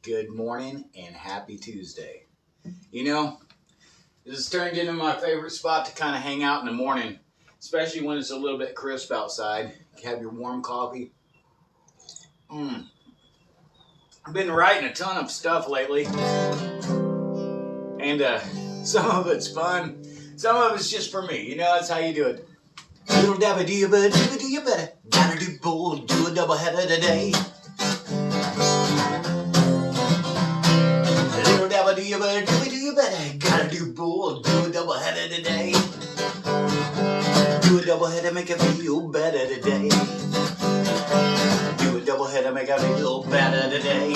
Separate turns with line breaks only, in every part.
Good morning and happy Tuesday. You know, this has turned into my favorite spot to kind of hang out in the morning, especially when it's a little bit crisp outside. You have your warm coffee. I've been writing a ton of stuff lately, and some of it's fun, some of it's just for me. You know, that's how you do it. Little dabba do you better, do you better. Gotta do bold, do a double header today. Little dabba do you better, do you better. Gotta do bold, do a double header today. Do a double header, make it feel better today. Do a double header, make it feel better today.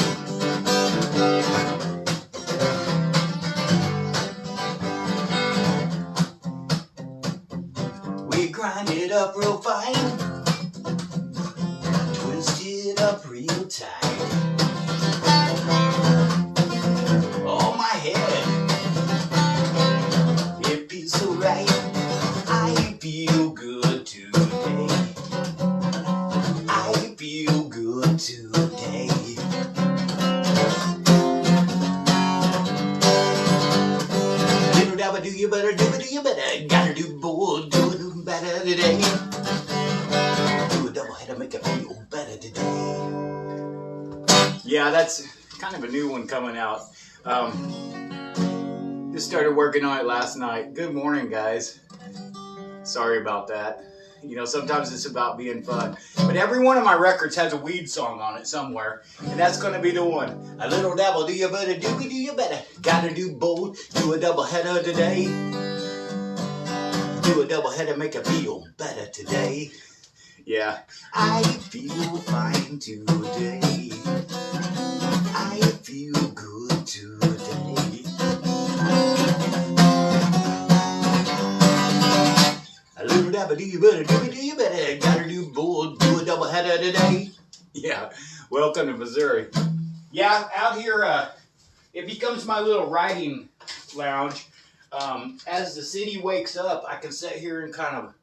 We grind it up real fine, twist it up real tight. Oh, my head, it feels so right. I feel good today. I feel good today. Little dabba do you better, do you better. Gotta do bold, do it better today. Do a double header, make it feel better today. Yeah, that's kind of a new one coming out. Just started working on it last night. Good morning, guys. Sorry about that. You know, sometimes it's about being fun. But every one of my records has a weed song on it somewhere. And that's going to be the one. A little dabble, do you better, do you better. Gotta do both, do a double header today. Do a double header, make it feel better today. Yeah. I feel fine today. I feel good today. A little dabba do you better, do you better. Gotta do bold, do a double header today. Yeah. Welcome to Missouri. Yeah, out here, it becomes my little writing lounge. As the city wakes up, I can sit here and kind of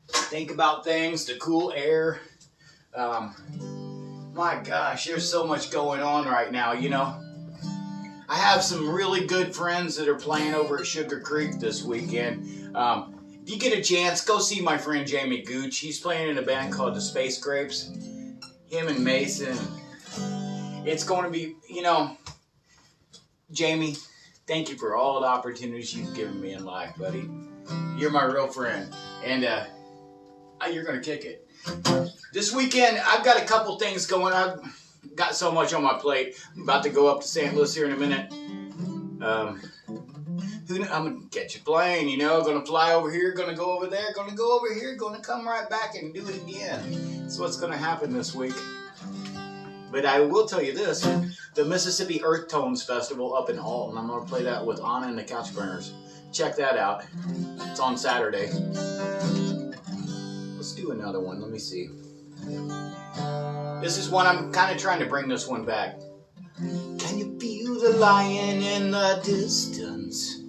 think about things, the cool air. My gosh, there's so much going on right now, you know. I have some really good friends that are playing over at Sugar Creek this weekend. If you get a chance, go see my friend Jamie Gooch. He's playing in a band called the Space Grapes. Him and Mason. It's going to be, you know, Jamie, thank you for all the opportunities you've given me in life, buddy. You're my real friend. And you're going to kick it. This weekend, I've got a couple things going. I've got so much on my plate. I'm about to go up to St. Louis here in a minute. I'm going to catch a plane, you know. Going to fly over here, going to go over there, going to go over here, going to come right back and do it again. That's what's going to happen this week. But I will tell you this, the Mississippi Earthtones Festival up in Alton, I'm going to play that with Ahna and the Couchburners. Check that out. It's on Saturday. Let's do another one. Let me see. This is one I'm kind of trying to bring this one back. Can you feel the lion in the distance?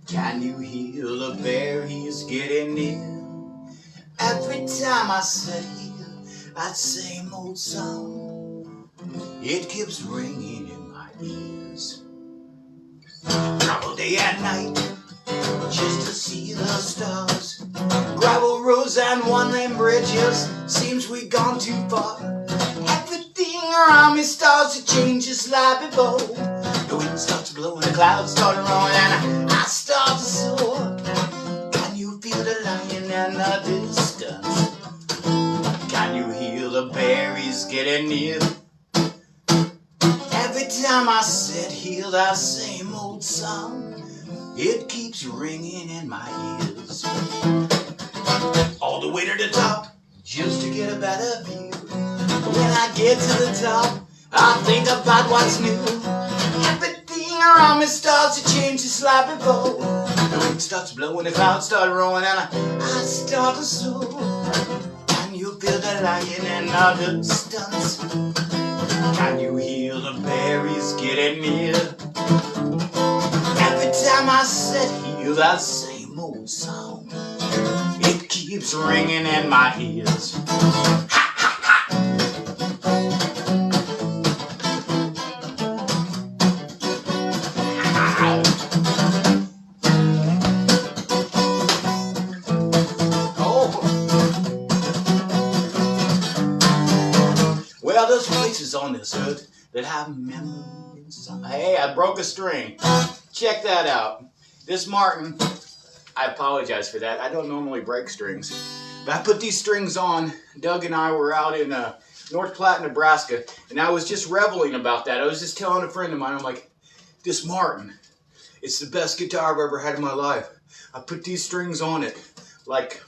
Can you hear the bear? He's getting near. Every time I say that same old song, it keeps ringing in my ears. Travel day and night just to see the stars. Gravel roads and one-lane bridges, seems we've gone too far. Everything around me starts to change just like before. The wind starts blowing, the clouds start rolling, and I start to soar. Can you feel the lion in the distance? Can you hear the berries getting near? Every time I sit here, that same old song, it keeps ringing in my ears. All the way to the top, just to get a better view. When I get to the top, I think about what's new. Everything around me starts to change just like before. The wind starts blowing, the clouds start rolling, and I start to soar. Can you feel the lion in the distance? Can you hear the berries getting near? Every time I sit here, that same old song, it keeps ringing in my ears. Ha, ha, ha. There's places on this earth that have memories. Hey, I broke a string. Check that out. This Martin, I apologize for that. I don't normally break strings. But I put these strings on. Doug and I were out in North Platte, Nebraska, and I was just reveling about that. I was just telling a friend of mine, I'm like, this Martin, it's the best guitar I've ever had in my life. I put these strings on it like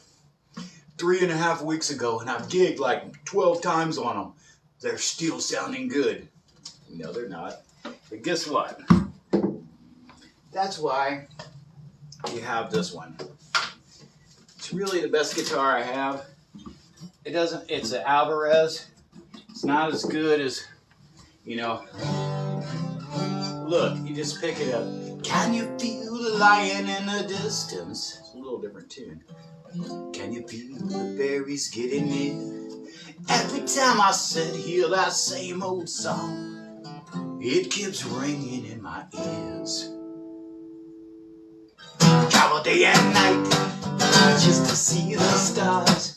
3.5 weeks ago, and I've gigged like 12 times on them. They're still sounding good. No, they're not. But guess what? That's why you have this one. It's really the best guitar I have. It's an Alvarez. It's not as good as, look, you just pick it up. Can you feel the lion in the distance? It's a little different tune. Can you feel the berries getting near? Every time I sit here, that same old song, it keeps ringing in my ears. Travel day and night just to see the stars.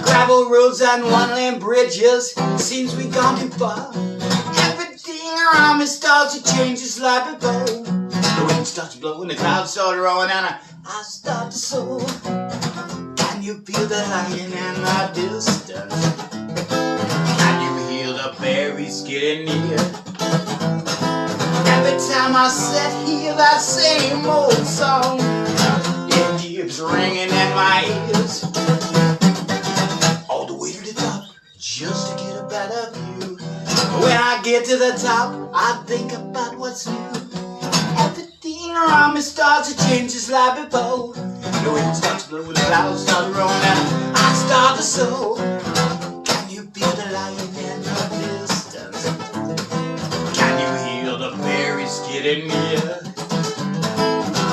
Gravel roads and one-lane bridges, seems we gone too far. Everything around me starts to change just like before. The wind starts blowing, the clouds start rolling, and I start to soar. Can you feel the lion in the distance? Can you hear the berries getting near? Every time I sit here, that same old song, it keeps ringing in my ears. All the way to the top, just to get a better view. When I get to the top, I think about what's new. Everything around me starts to change just like before. The wind starts blowing, the clouds start rolling, and I start to soar. Can you feel the lion in the distance? Can you hear the berries getting near?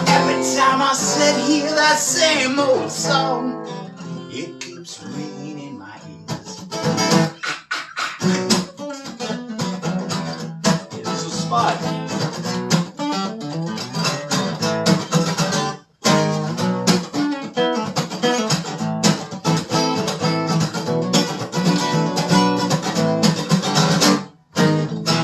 Every time I sit here, that same old song, it keeps ringing in my ears. Here's a spot.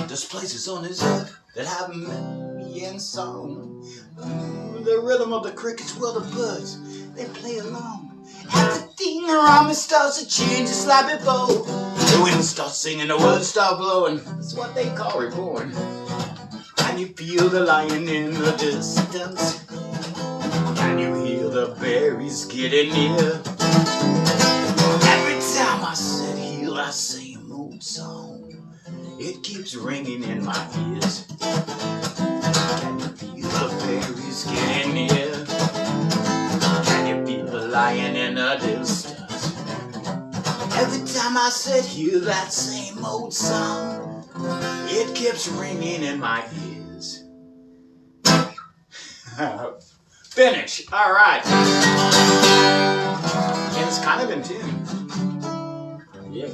There's places on this earth that have memory and song. The rhythm of the crickets, well, the birds, they play along. Everything around me starts to change just like before. The wind starts singing, the words start blowing. That's what they call reborn. Can you feel the lion in the distance? Can you hear the berries getting near? Every time I sit here, I same old song, it keeps ringing in my ears. Can you feel the berries getting near? Can you feel the lion in the distance? Every time I sit here, that same old song, it keeps ringing in my ears. Finish. All right. And it's kind of in tune. Yeah.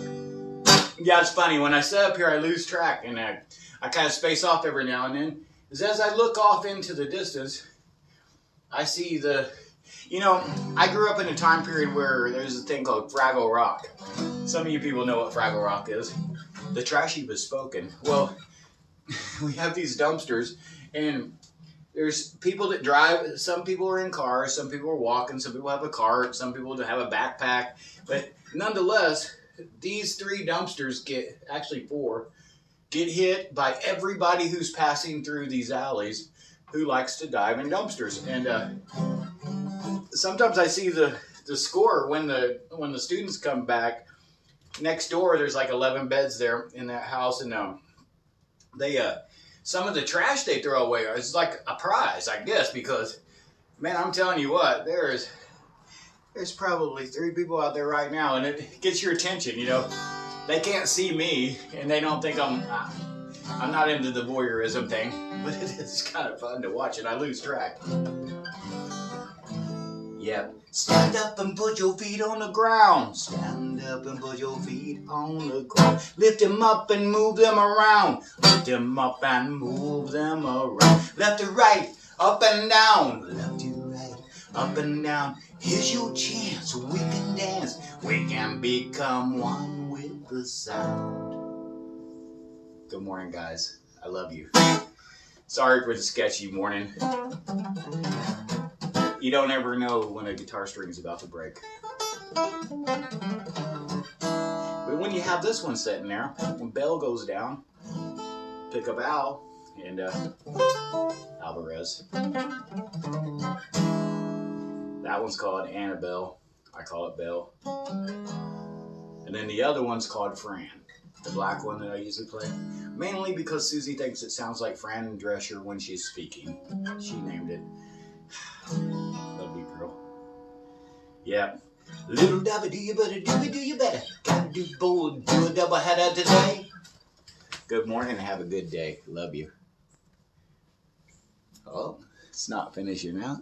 Yeah, it's funny. When I sit up here, I lose track, and I kind of space off every now and then. Because as I look off into the distance, I see I grew up in a time period where there's a thing called Fraggle Rock. Some of you people know what Fraggle Rock is. The trashy bespoken. Well, we have these dumpsters, and there's people that drive. Some people are in cars, some people are walking, some people have a cart, some people have a backpack. But nonetheless, these 3 dumpsters actually 4, get hit by everybody who's passing through these alleys who likes to dive in dumpsters. And sometimes I see the score when the students come back. Next door, there's like 11 beds there in that house, and some of the trash they throw away is like a prize, I guess, because, man, I'm telling you what, there's probably 3 people out there right now, and it gets your attention, They can't see me, and they don't think I'm not into the voyeurism thing, but it is kind of fun to watch, and I lose track. Yep. Stand up and put your feet on the ground. Stand up and put your feet on the ground. Lift them up and move them around. Lift them up and move them around. Left to right, up and down. Left to right, up and down. Here's your chance. We can dance. We can become one with the sound. Good morning, guys. I love you. Sorry for the sketchy morning. You don't ever know when a guitar string is about to break. But when you have this one sitting there, when bell goes down, pick up Al and Alvarez. That one's called Annabelle. I call it Belle. And then the other one's called Fran, the black one that I usually play. Mainly because Susie thinks it sounds like Fran Drescher when she's speaking. She named it. Love you, girl. Yeah. Little dabba do you better, do you better. Gotta do bold, do a double header today. Good morning and have a good day. Love you. Oh, it's not finishing out.